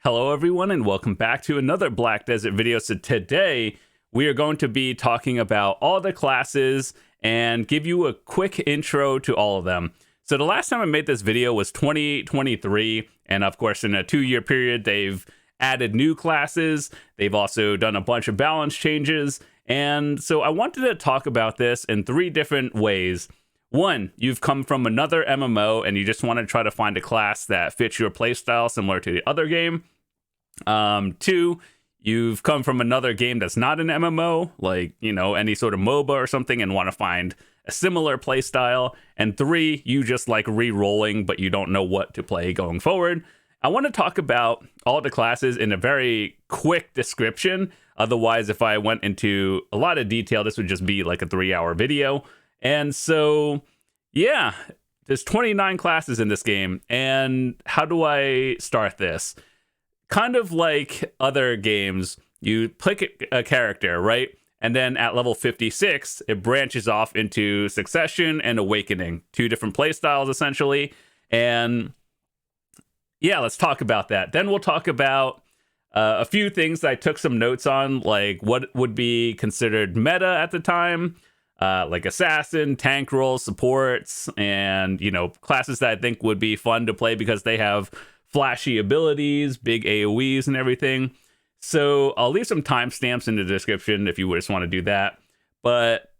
Hello everyone and welcome back to another Black Desert video. So today we are going to be talking about all the classes and give you a quick intro to all of them. So the last time I made this video was 2023, and of course in a 2-year period they've added new classes. They've also done a bunch of balance changes, and so I wanted to talk about this in 3 different ways. One, you've come from another MMO and you just want to try to find a class that fits your playstyle similar to the other game. 2, you've come from another game that's not an MMO, like, any sort of MOBA or something, and want to find a similar playstyle. And 3, you just like re-rolling, but you don't know what to play going forward. I want to talk about all the classes in a very quick description. Otherwise, if I went into a lot of detail, this would just be like a 3-hour video. And so, yeah, there's 29 classes in this game. And how do I start this? Kind of like other games, you pick a character, right? And then at level 56, it branches off into Succession and Awakening. 2 different playstyles, essentially. And yeah, let's talk about that. Then we'll talk about a few things that I took some notes on, like what would be considered meta at the time. Like assassin, tank roles, supports, and, classes that I think would be fun to play because they have flashy abilities, big AoEs, and everything. So I'll leave some timestamps in the description if you just want to do that. But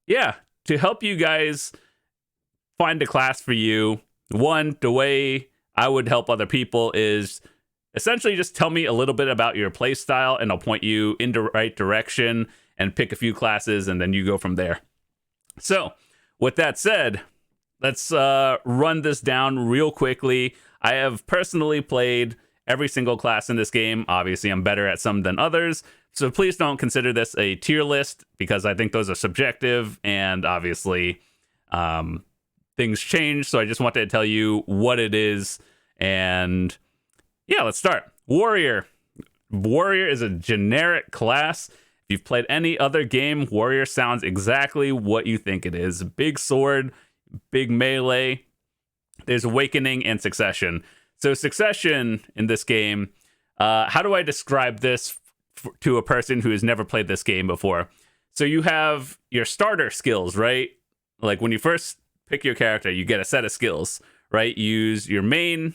yeah, to help you guys find a class for you, one, the way I would help other people is essentially just tell me a little bit about your playstyle, and I'll point you in the right direction and pick a few classes, and then you go from there. So, with that said, let's run this down real quickly. I have personally played every single class in this game. Obviously, I'm better at some than others, so please don't consider this a tier list, because I think those are subjective, and obviously, things change, so I just wanted to tell you what it is, and yeah, let's start. Warrior. Warrior is a generic class. If you've played any other game, Warrior sounds exactly what you think it is. Big sword, big melee. There's Awakening and Succession. So Succession in this game, how do I describe this to a person who has never played this game before? So you have your starter skills, right? Like when you first pick your character, you get a set of skills, right? You use your main,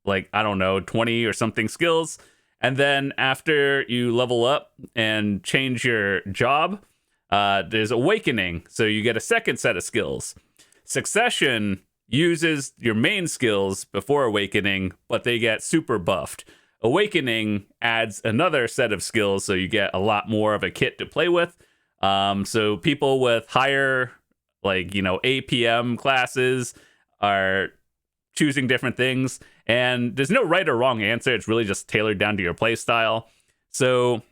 20 or something skills. And then after you level up and change your job, there's Awakening. So you get a second set of skills. Succession uses your main skills before Awakening, but they get super buffed. Awakening adds another set of skills, so you get a lot more of a kit to play with. So people with higher, APM classes are choosing different things, and there's no right or wrong answer. It's really just tailored down to your play style. So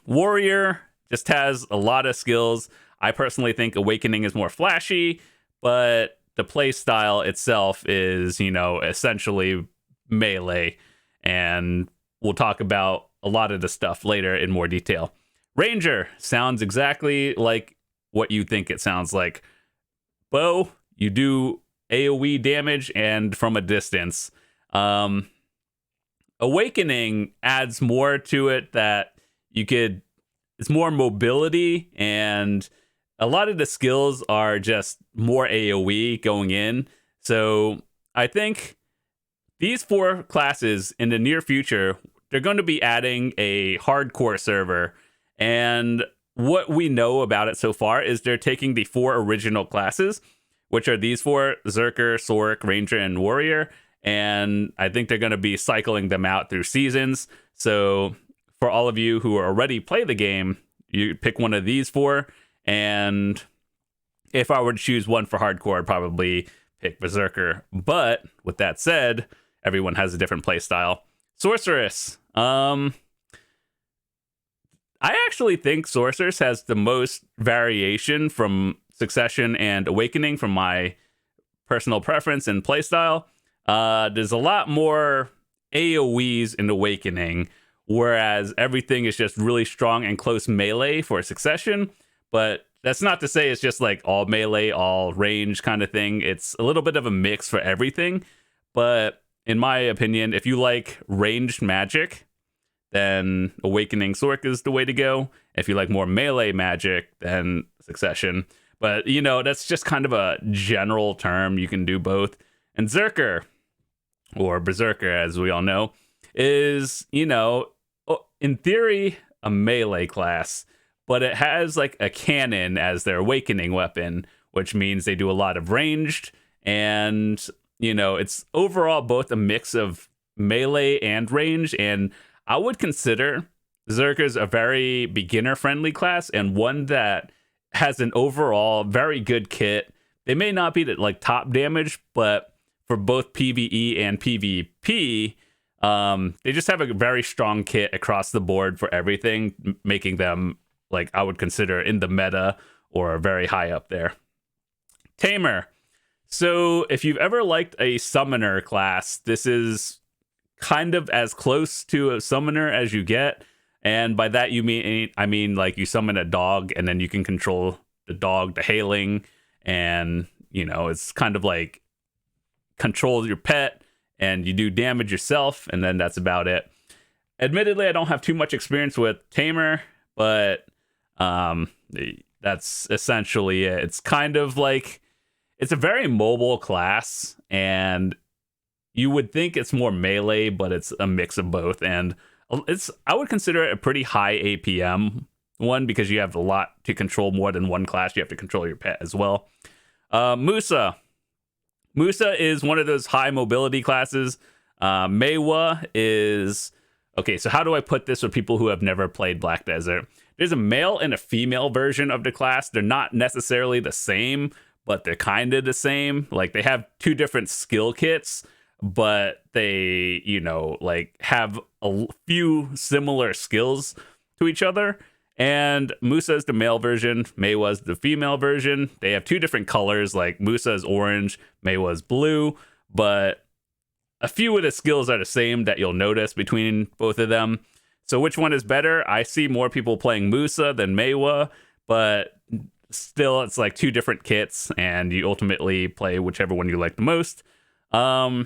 Warrior just has a lot of skills. I personally think Awakening is more flashy, but the play style itself is, essentially melee, and we'll talk about a lot of the stuff later in more detail. Ranger sounds exactly like what you think it sounds like. Bow, you do AoE damage and from a distance. Awakening adds more to it, that it's more mobility, and a lot of the skills are just more AoE going in. So I think these 4 classes in the near future, they're going to be adding a hardcore server. And what we know about it so far is they're taking the 4 original classes, which are these 4, Zerker, Sork, Ranger, and Warrior. And I think they're going to be cycling them out through seasons. So for all of you who already play the game, you pick one of these 4. And if I were to choose one for hardcore, I'd probably pick Berserker. But with that said, everyone has a different play style. Sorceress. I actually think Sorceress has the most variation from Succession and Awakening from my personal preference and playstyle. There's a lot more AoEs in Awakening, whereas everything is just really strong and close melee for Succession. But that's not to say it's just like all melee, all range kind of thing. It's a little bit of a mix for everything. But in my opinion, if you like ranged magic, then Awakening Sork is the way to go. If you like more melee magic, then Succession. But, you know, that's just kind of a general term. You can do both. And Zerker, or Berserker, as we all know, is, you know, in theory, a melee class, but it has like a cannon as their awakening weapon, which means they do a lot of ranged, and, you know, it's overall both a mix of melee and range, and I would consider Zerkers a very beginner-friendly class, and one that has an overall very good kit. They may not be like top damage, but for both PvE and PvP, they just have a very strong kit across the board for everything, making them, like, I would consider in the meta or very high up there. Tamer. So if you've ever liked a summoner class, this is kind of as close to a summoner as you get. And by that I mean like you summon a dog and then you can control the dog, the hailing, and, you know, it's kind of like control your pet and you do damage yourself, and then that's about it. Admittedly, I don't have too much experience with Tamer, but that's essentially it. It's kind of like, it's a very mobile class, and you would think it's more melee, but it's a mix of both. And I would consider it a pretty high APM one, because you have a lot to control more than one class. You have to control your pet as well. Musa. Musa is one of those high mobility classes. Meiwa is... Okay, so how do I put this for people who have never played Black Desert? There's a male and a female version of the class. They're not necessarily the same, but they're kind of the same. Like, they have two different skill kits, but they, you know, like, have a few similar skills to each other. And Musa is the male version, Meiwa is the female version. They have two different colors, like Musa is orange, Meiwa is blue, but a few of the skills are the same that you'll notice between both of them. So which one is better? I see more people playing Musa than Meiwa, but still it's like two different kits, and you ultimately play whichever one you like the most. So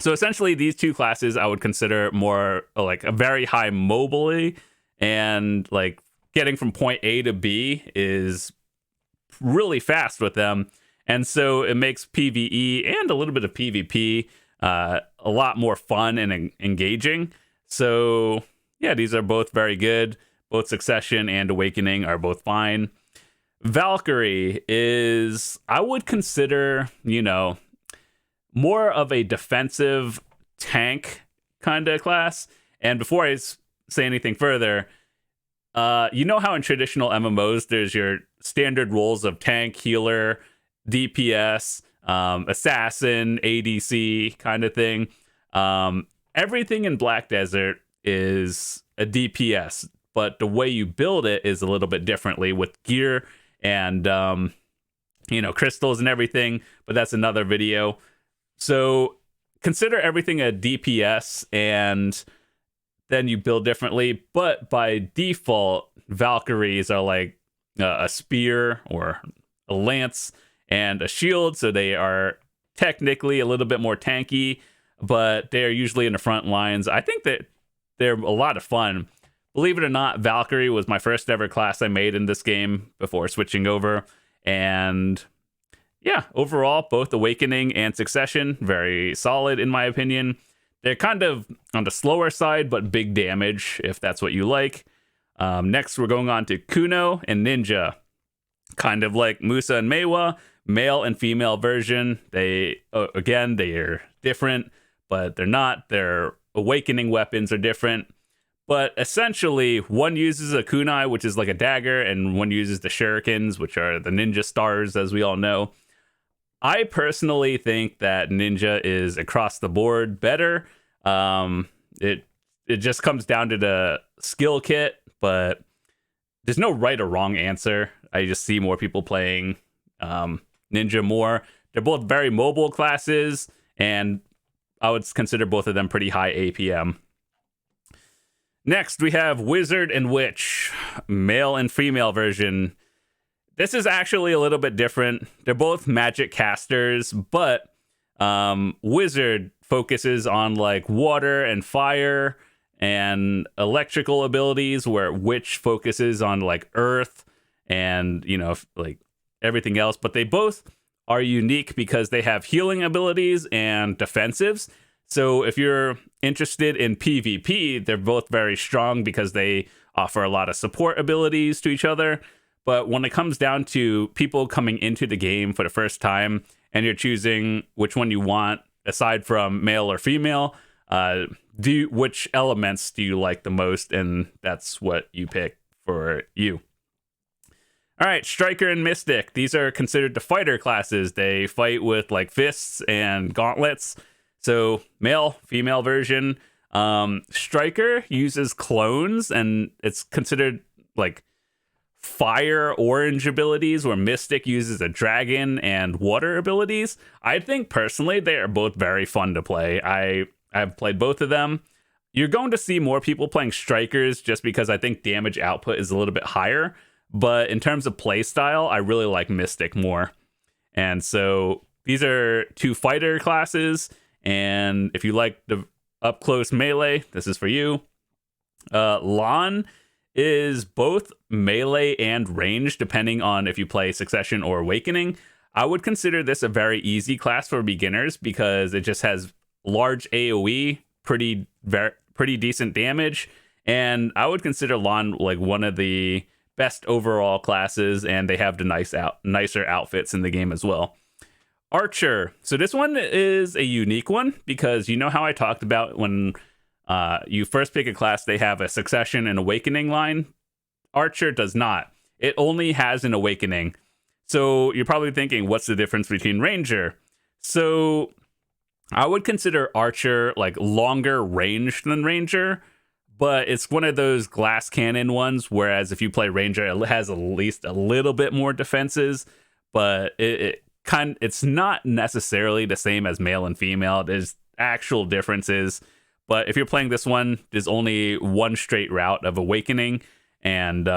essentially these two classes I would consider more like a very high mobility, and like getting from point A to B is really fast with them. And so it makes PvE and a little bit of PvP a lot more fun and engaging. So yeah, these are both very good. Both Succession and Awakening are both fine. Valkyrie is, I would consider, you know, more of a defensive tank kind of class. And before I say anything further, you know how in traditional MMOs there's your standard roles of tank, healer, DPS, assassin, ADC kind of thing. Everything in Black Desert is a DPS, but the way you build it is a little bit differently with gear and you know, crystals and everything, but that's another video. So consider everything a DPS, and then you build differently. But by default, Valkyries are like a spear or a lance and a shield, so they are technically a little bit more tanky, but they're usually in the front lines. I think that they're a lot of fun. Believe it or not, Valkyrie was my first ever class I made in this game before switching over. And yeah, overall, both Awakening and Succession, very solid in my opinion. They're kind of on the slower side, but big damage, if that's what you like. Next, we're going on to Kuno and Ninja. Kind of like Musa and Meiwa, male and female version. They, again, they are different, but they're not. Their awakening weapons are different. But essentially, one uses a kunai, which is like a dagger, and one uses the shurikens, which are the ninja stars, as we all know. I personally think that Ninja is across the board better. It just comes down to the skill kit, but there's no right or wrong answer. I just see more people playing Ninja more. They're both very mobile classes, and I would consider both of them pretty high APM. Next, we have Wizard and Witch, male and female version. This is actually a little bit different. They're both magic casters, but Wizard focuses on like water and fire and electrical abilities, where Witch focuses on like earth and, you know, like everything else. But they both are unique because they have healing abilities and defensives. So if you're interested in PvP, they're both very strong because they offer a lot of support abilities to each other. But when it comes down to people coming into the game for the first time and you're choosing which one you want, aside from male or female, which elements do you like the most? And that's what you pick for you. All right, Striker and Mystic. These are considered the fighter classes. They fight with like fists and gauntlets. So male, female version. Striker uses clones, and it's considered like fire orange abilities, where Mystic uses a dragon and water abilities. I think personally they are both very fun to play. I've played both of them. You're going to see more people playing Strikers just because I think damage output is a little bit higher. But in terms of play style, I really like Mystic more. And so these are two fighter classes. And if you like the up close melee, this is for you. Lan is both melee and range, depending on if you play Succession or Awakening. I would consider this a very easy class for beginners because it just has large AoE, pretty decent damage. And I would consider Lan like one of the best overall classes, and they have the nicer outfits in the game as well. Archer. So this one is a unique one because you know how I talked about when you first pick a class, they have a Succession and Awakening line. Archer does not. It only has an Awakening. So you're probably thinking, what's the difference between Ranger? So I would consider Archer like longer range than Ranger, but it's one of those glass cannon ones, whereas if you play Ranger, it has at least a little bit more defenses, but it's not necessarily the same as male and female. There's actual differences, but if you're playing this one, there's only one straight route of Awakening, and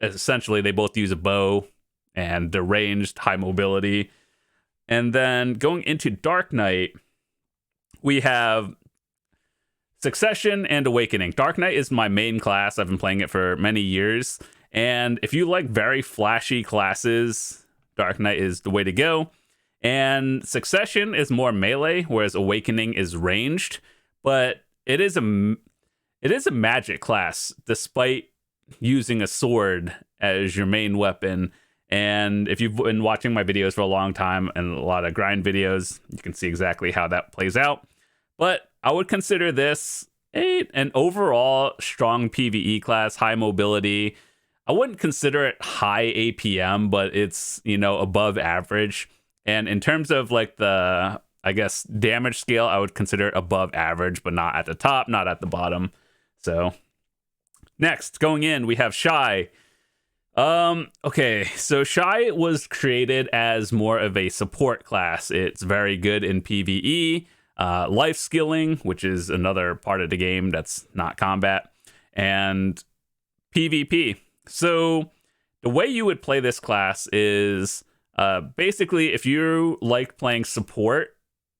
essentially they both use a bow, and they're ranged, high mobility. And then going into Dark Knight, we have Succession and Awakening. Dark Knight is my main class. I've been playing it for many years. And if you like very flashy classes, Dark Knight is the way to go. And Succession is more melee, whereas Awakening is ranged. But it is a magic class, despite using a sword as your main weapon. And if you've been watching my videos for a long time and a lot of grind videos, you can see exactly how that plays out. But I would consider this an overall strong PvE class, high mobility. I wouldn't consider it high APM, but it's, you know, above average. And in terms of like the, I guess, damage scale, I would consider it above average, but not at the top, not at the bottom. So next, going in, we have Shy. Okay, so Shy was created as more of a support class. It's very good in PvE. Life skilling, which is another part of the game that's not combat, and PvP. So the way you would play this class is basically if you like playing support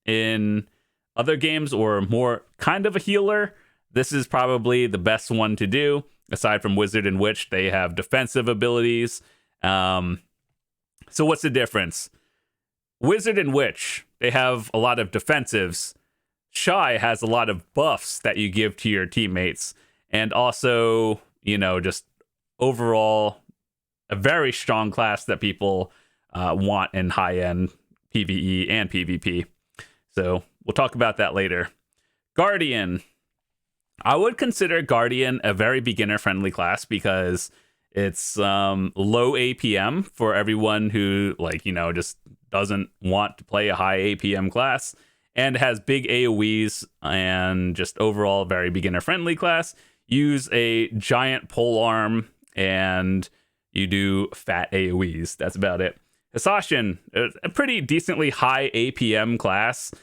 in other games or more kind of a healer, this is probably the best one to do. Aside from Wizard and Witch, they have defensive abilities. So what's the difference? Wizard and Witch, they have a lot of defensives. Shy has a lot of buffs that you give to your teammates. And also, you know, just overall, a very strong class that people want in high-end PvE and PvP. So we'll talk about that later. Guardian. I would consider Guardian a very beginner-friendly class because it's low APM for everyone who, like, you know, just doesn't want to play a high APM class, and has big AoEs, and just overall very beginner-friendly class. Use a giant polearm, and you do fat AoEs. That's about it. Hissashin, a pretty decently high APM class.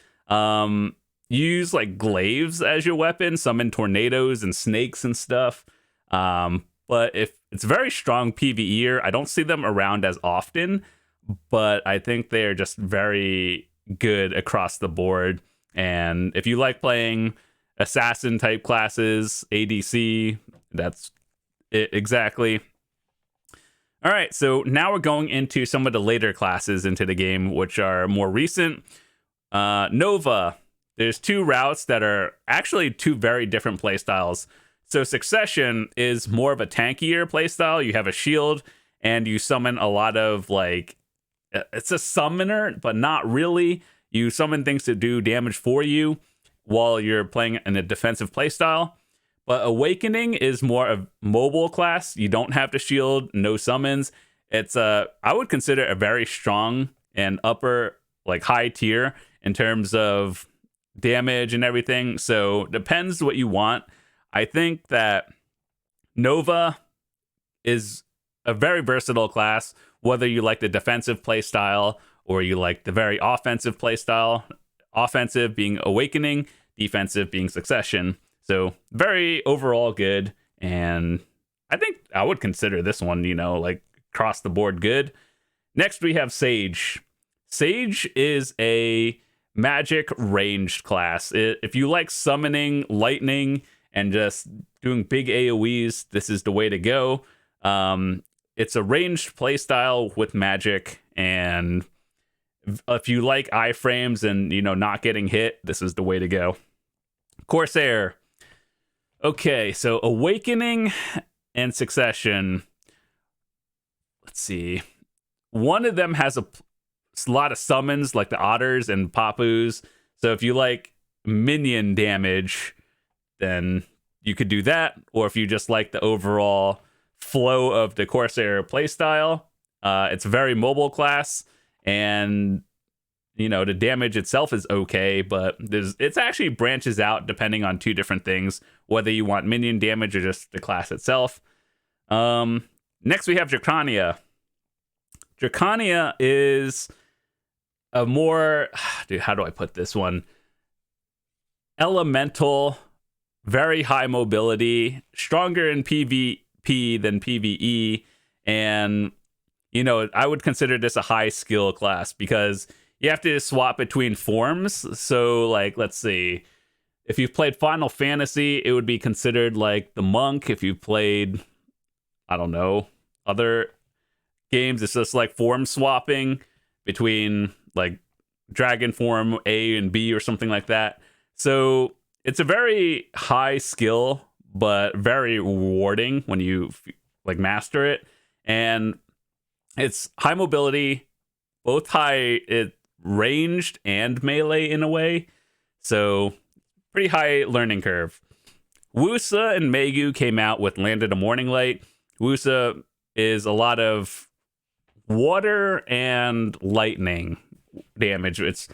Use like glaives as your weapon, summon tornadoes and snakes and stuff. But if it's very strong PvEer, I don't see them around as often, but I think they're just very good across the board. And if you like playing assassin type classes, ADC, that's it exactly. All right, so now we're going into some of the later classes into the game, which are more recent. Nova. There's two routes that are actually two very different playstyles. So Succession is more of a tankier playstyle. You have a shield and you summon a lot of like, it's a summoner, but not really. You summon things to do damage for you while you're playing in a defensive playstyle. But Awakening is more of mobile class. You don't have to shield, no summons. It's I would consider a very strong and upper, like high tier in terms of damage and everything. So depends what you want. I think that Nova is a very versatile class, whether you like the defensive playstyle or you like the very offensive playstyle. Offensive being Awakening, defensive being Succession. So very overall good. And I think I would consider this one, like across the board good. Next, we have Sage. Sage is a magic ranged class. If you like summoning lightning and just doing big AoEs, this is the way to go. It's a ranged playstyle with magic, and if you like iframes and not getting hit, this is the way to go. Corsair. Okay, so Awakening and Succession. Let's see. One of them has a lot of summons like the otters and papus. So if you like minion damage, then you could do that. Or if you just like the overall flow of the Corsair playstyle, it's a very mobile class, and the damage itself is okay, but it's actually branches out depending on two different things, whether you want minion damage or just the class itself. Next we have Dracania. Dracania is a more, how do I put this one? Elemental, very high mobility, stronger in PvP than PvE, and I would consider this a high skill class because you have to swap between forms. So like, let's see, if you've played Final Fantasy, it would be considered like the monk. If you've played, I don't know, other games, it's just like form swapping between like dragon form A and B or something like that. So it's a very high skill, but very rewarding when you like master it. And it's high mobility, both high ranged and melee in a way. So pretty high learning curve. Wusa and Megu came out with Land of the Morning Light. Wusa is a lot of water and lightning damage. It's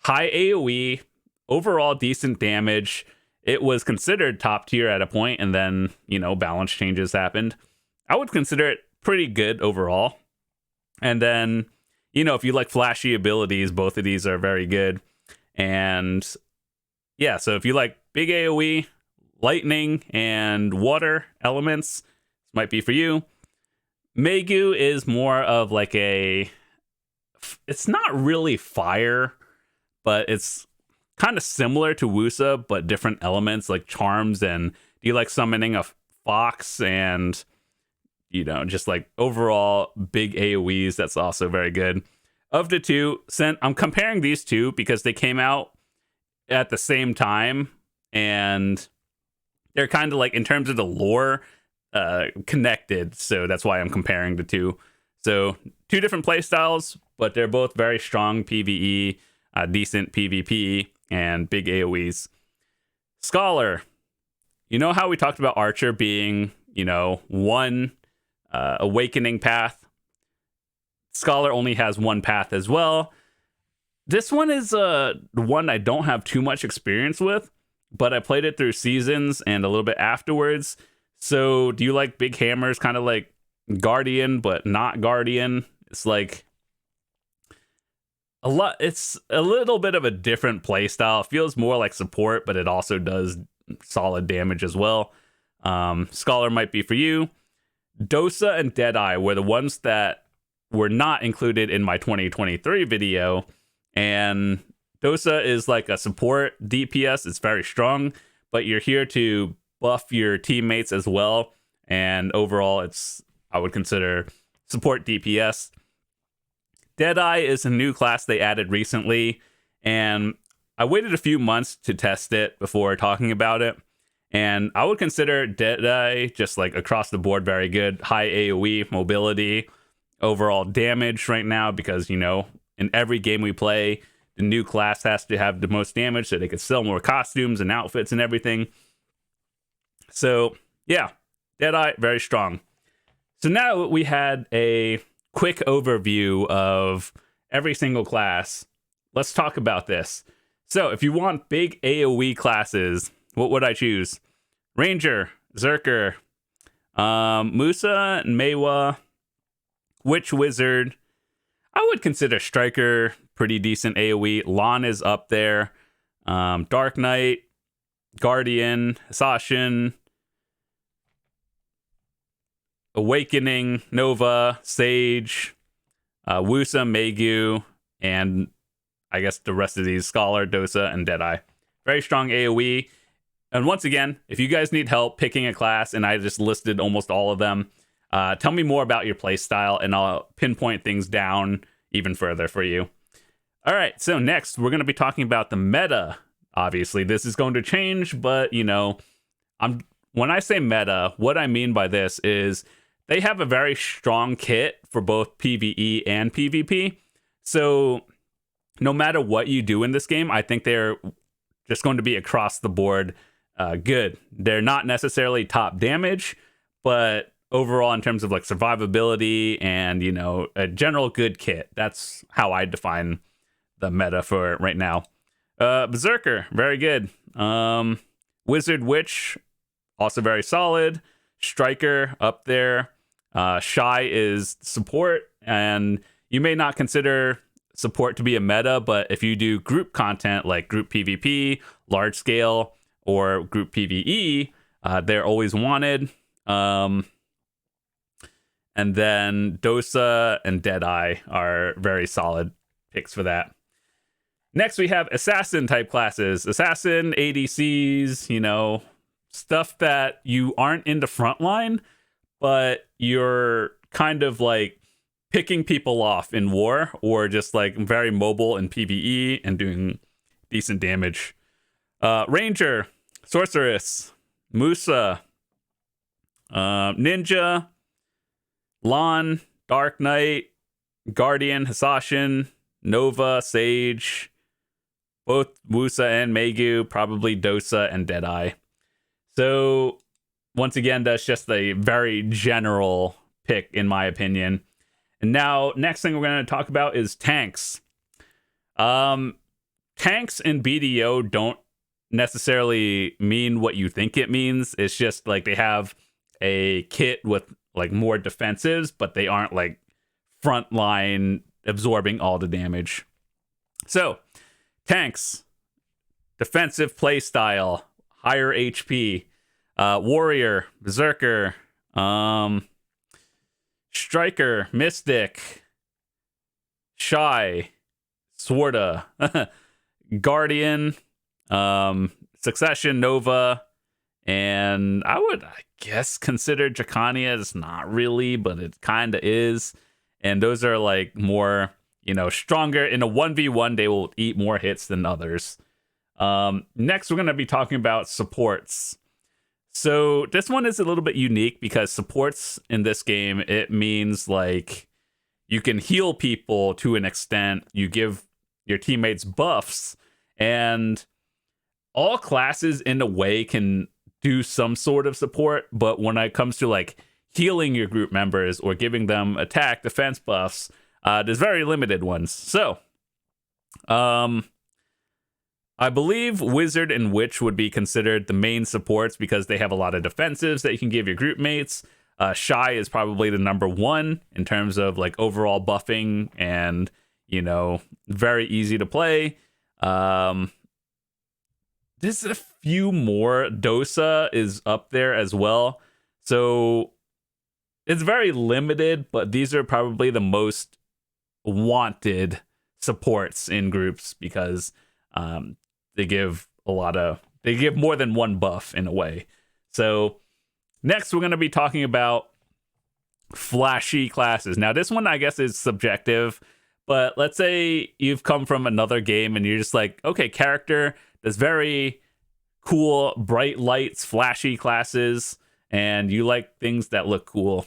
high AoE, overall decent damage. It was considered top tier at a point, and then, balance changes happened. I would consider it pretty good overall. And then, if you like flashy abilities, both of these are very good. And yeah, so if you like big AoE, lightning, and water elements, this might be for you. Megu is more of like it's not really fire, but it's kind of similar to Wusa, but different elements like charms. And you like summoning a fox and, just like overall big AoEs. That's also very good. Of the two, I'm comparing these two because they came out at the same time, and they're kind of like, in terms of the lore, connected. So that's why I'm comparing the two. So two different play styles, but they're both very strong PvE, decent PvP, and big AoEs. Scholar. You know how we talked about Archer being, one awakening path? Scholar only has one path as well. This one is one I don't have too much experience with, but I played it through seasons and a little bit afterwards. So do you like big hammers, kind of like Guardian, but not Guardian? It's like it's a little bit of a different play style. It feels more like support, but it also does solid damage as well. Scholar might be for you. Dosa and Deadeye were the ones that were not included in my 2023 video, and Dosa is like a support DPS. It's very strong, but you're here to buff your teammates as well. And overall, I would consider support DPS. Deadeye is a new class they added recently, and I waited a few months to test it before talking about it. And I would consider Deadeye just like across the board very good. High AoE, mobility, overall damage right now, because, you know, in every game we play, the new class has to have the most damage so they could sell more costumes and outfits and everything. So, yeah, Deadeye, very strong. So now we had a quick overview of every single class. Let's talk about this. So if you want big AoE classes, what would I choose? Ranger, Zerker, Musa, Meiwa, Witch Wizard. I would consider Striker pretty decent AoE. Lan is up there. Dark Knight, Guardian, Assassin, Awakening, Nova, Sage, Wusa, Megu, and I guess the rest of these, Scholar, Dosa, and Deadeye. Very strong AoE. And once again, if you guys need help picking a class, and I just listed almost all of them, tell me more about your playstyle, and I'll pinpoint things down even further for you. All right, so next, we're going to be talking about the meta. Obviously, this is going to change, but, you know, when I say meta, what I mean by this is they have a very strong kit for both PvE and PvP. So no matter what you do in this game, I think they're just going to be across the board good. They're not necessarily top damage, but overall in terms of like survivability and, you know, a general good kit. That's how I define the meta for right now. Berserker, very good. Wizard, Witch, also very solid. Striker, up there. Shy is support, and you may not consider support to be a meta, but if you do group content like group PvP, large scale, or group PvE, they're always wanted. And then Dosa and Deadeye are very solid picks for that. Next, we have assassin type classes. Assassin, ADCs, you know, stuff that you aren't in the front line, but you're kind of like picking people off in war, or just like very mobile in PvE and doing decent damage. Ranger, Sorceress, Musa, Ninja, Lan, Dark Knight, Guardian, Assassin, Nova, Sage, both Musa and Megu, probably Dosa and Deadeye. So once again, that's just a very general pick in my opinion. And now, next thing we're going to talk about is tanks. Tanks in BDO don't necessarily mean what you think it means. It's just like they have a kit with like more defensives, but they aren't like frontline absorbing all the damage. So, tanks, defensive playstyle, higher HP, warrior, berserker, striker, mystic, shy, sworda, guardian, succession, nova, and I guess consider Dracania. It's not really, but it kind of is. And those are like more, you know, stronger. In a 1v1, they will eat more hits than others. Next, we're going to be talking about supports. So this one is a little bit unique because supports in this game, it means like you can heal people to an extent. You give your teammates buffs, and all classes in a way can do some sort of support. But when it comes to like healing your group members or giving them attack, defense buffs, there's very limited ones. So, I believe Wizard and Witch would be considered the main supports because they have a lot of defensives that you can give your group mates. Shy is probably the number one in terms of like overall buffing and, you know, very easy to play. There's a few more. Dosa is up there as well. So it's very limited, but these are probably the most wanted supports in groups because They give more than one buff in a way. So next we're going to be talking about flashy classes. Now this one I guess is subjective, but let's say you've come from another game and you're just like, okay, character that's very cool, bright lights, flashy classes, and you like things that look cool.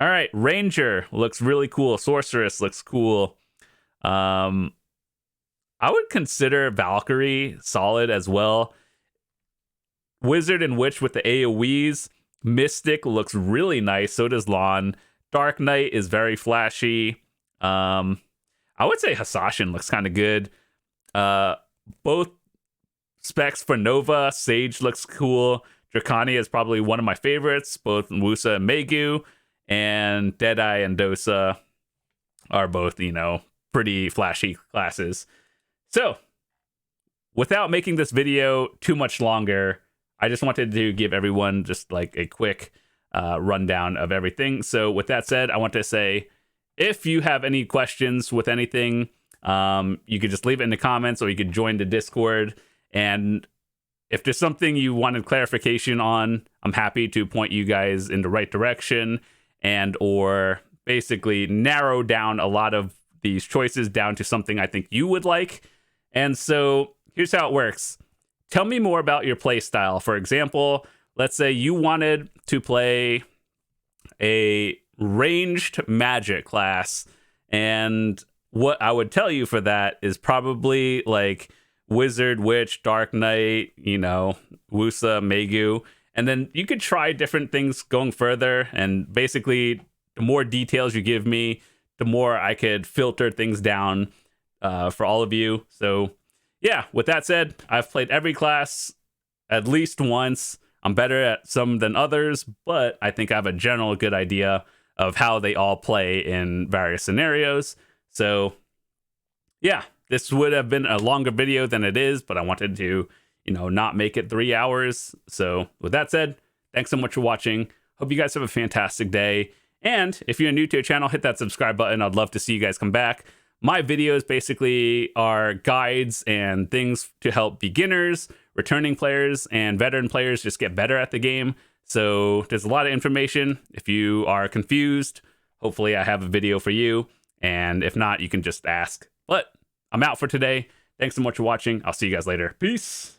All right, Ranger looks really cool. Sorceress looks cool. I would consider Valkyrie solid as well. Wizard and Witch with the AoEs. Mystic looks really nice. So does Lawn. Dark Knight is very flashy. I would say Hasashin looks kind of good. Both specs for Nova. Sage looks cool. Dracania is probably one of my favorites. Both Wusa and Megu. And Deadeye and Dosa are both, pretty flashy classes. So, without making this video too much longer, I just wanted to give everyone just like a quick rundown of everything. So with that said, I want to say, if you have any questions with anything, you could just leave it in the comments, or you could join the Discord. And if there's something you wanted clarification on, I'm happy to point you guys in the right direction, and or basically narrow down a lot of these choices down to something I think you would like. And so here's how it works. Tell me more about your play style. For example, let's say you wanted to play a ranged magic class, and what I would tell you for that is probably like Wizard, Witch, Dark Knight, Wusa, Megu, and then you could try different things going further, and basically the more details you give me, the more I could filter things down for all of you. So yeah, with that said, I've played every class at least once. I'm better at some than others, but I think I have a general good idea of how they all play in various scenarios. So yeah, this would have been a longer video than it is, but I wanted to, not make it 3 hours. So with that said, thanks so much for watching. Hope you guys have a fantastic day. And if you're new to the channel, hit that subscribe button. I'd love to see you guys come back. My videos basically are guides and things to help beginners, returning players, and veteran players just get better at the game. So there's a lot of information. If you are confused, hopefully I have a video for you. And if not, you can just ask. But I'm out for today. Thanks so much for watching. I'll see you guys later. Peace.